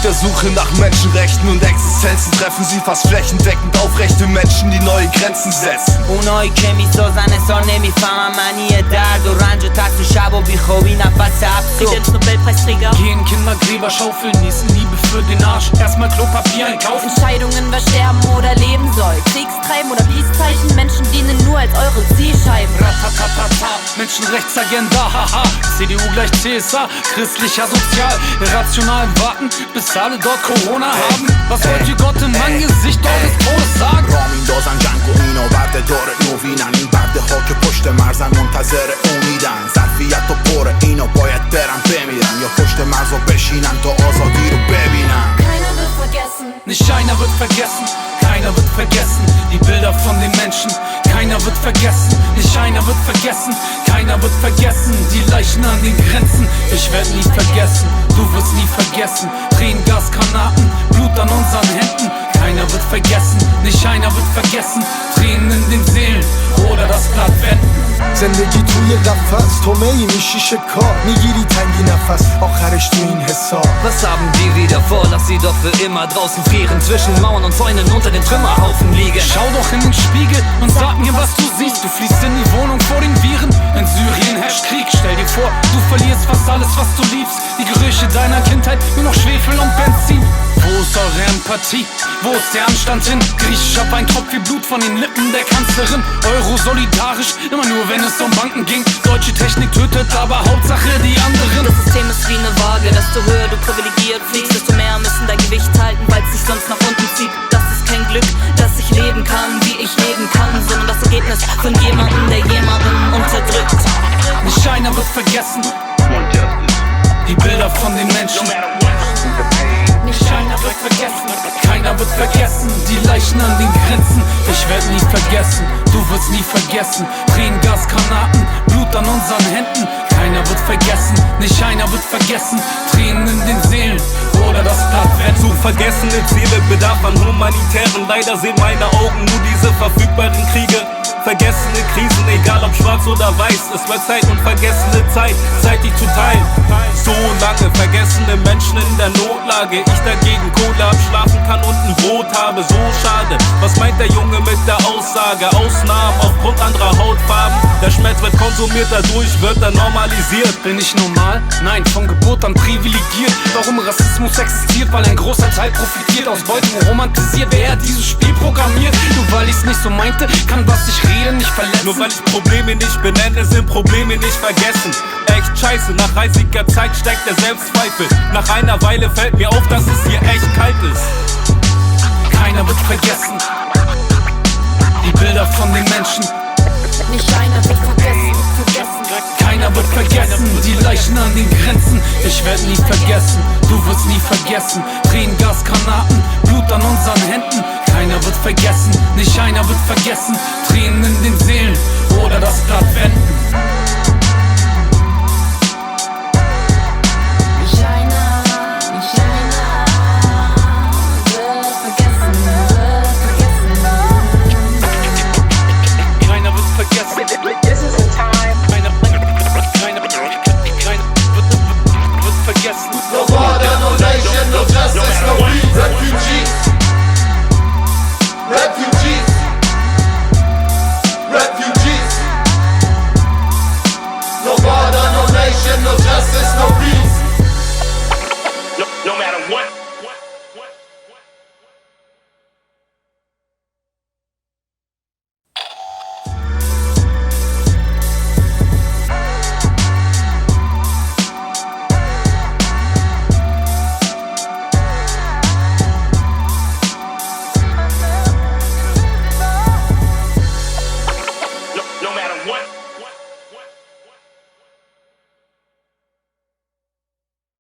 der Suche nach Menschenrechten und Existenzen treffen sie fast flächendeckend aufrechte Menschen, die neue Grenzen setzen. اونایی که میسازن اصلا نمیفهمن معنی درد و رنج و ترس و شب و بیخوابی نفس افسوس. Nobelpreisträger gehen Kindergräber schaufeln, nießen Liebe für den Arsch, erstmal Klopapier einkaufen. Entscheidungen, wer sterben oder leben soll. Kriegstreiben oder Peace-Zeichen, Menschen dienen nur als eure Zielscheiben. Ratatatata, Menschenrechtsagenda, haha. CDU gleich CSA, christlicher Sozial. Irrational warten, bis alle dort Corona haben. Was wollt ihr Gott im Angesicht eures Todes sagen? را میندازن جنگ و اینو برده داره نوینن این برده ها که پشت مرزن منتظر امیدن ظرفیت و پره اینو باید برن بمیرن یا پشت مرز و بشینن تا آزادی رو ببینن. Keiner wird vergessen. Nicht einer wird vergessen, keiner wird vergessen. Die Bilder von den Menschen, keiner wird vergessen. Nicht einer wird vergessen, keiner wird vergessen. Die Leichen an den Grenzen, ich werd nie vergessen. Du wirst nie vergessen. Tränengasgranaten, Blut an unseren Händen. Keiner wird vergessen, nicht einer wird vergessen. Tränen in den Seelen oder das Blatt wenden. زندگی توی قفس تو می میشی شکار میگیری تنگی نفس آخرش تو این حساب. Was haben die wieder vor? Lass sie doch für immer draußen frieren, zwischen Mauern und Zäunen unter den Trümmerhaufen liegen. Schau doch in den Spiegel und sag mir, was du siehst. Du fliehst in die Wohnung vor den Viren. In Syrien herrscht Krieg. Stell dir vor, du verlierst fast alles, was du liebst. Die Gerüche deiner Kindheit, nur noch Schwefel und Benzin. Wo ist eure Empathie? Wo ist der Anstand hin? Griechischer Wein tropft wie Blut von den Lippen der Kanzlerin. Euro solidarisch, immer nur wenn es um Banken ging. Deutsche Technik tötet, aber Hauptsache die anderen. Das System ist wie eine Waage, desto höher du privilegiert fliegst, desto mehr müssen dein Gewicht halten, weil es sich sonst nach unten zieht. Das ist kein Glück, dass ich leben kann, wie ich leben kann, sondern das Ergebnis von jemandem, der jemanden unterdrückt. Nicht einer wird vergessen. Die Bilder von den Menschen. Nicht einer wird vergessen, keiner wird vergessen. Die Leichen an den Grenzen, ich werd nie vergessen. Du wirst nie vergessen. Tränengasgranaten, Blut an unseren Händen. Keiner wird vergessen, nicht einer wird vergessen. Tränen in den Seelen oder das Blatt wenden. Zu vergessene Ziele bedarf an humanitären. Leider sehen meine Augen nur diese verfügbaren Kriege. Vergessene Krisen, egal ob schwarz oder weiß. Es wird Zeit und vergessene Zeit, zeitig zu teilen. So lange vergessene Menschen in der Notlage. Ich dagegen Kohle abschlafen kann und ein Brot habe, so schade. Was meint der Junge mit der Aussage? Ausnahmen aufgrund anderer Hautfarben. Der Schmerz wird konsumiert, dadurch wird er normalisiert. Bin ich normal? Nein, von Geburt an privilegiert. Warum Rassismus existiert? Weil ein großer Teil profitiert aus Beutung, romantisiert. Wer hat dieses Spiel programmiert? Nur weil ich's nicht so meinte, kann was ich rede nicht verletzen. Nur weil ich Probleme nicht benenne, sind Probleme nicht vergessen. Echt scheiße, nach eisiger Zeit steigt der Selbstzweifel. Nach einer Weile fällt mir auf, dass es hier echt kalt ist. Keiner wird vergessen. Die Bilder von den Menschen. Nicht einer wird vergessen. Keiner wird vergessen, die Leichen an den Grenzen. Ich werd nie vergessen, du wirst nie vergessen. Tränengasgranaten, Blut an unseren Händen. Keiner wird vergessen, nicht einer wird vergessen. Tränen in den Seelen oder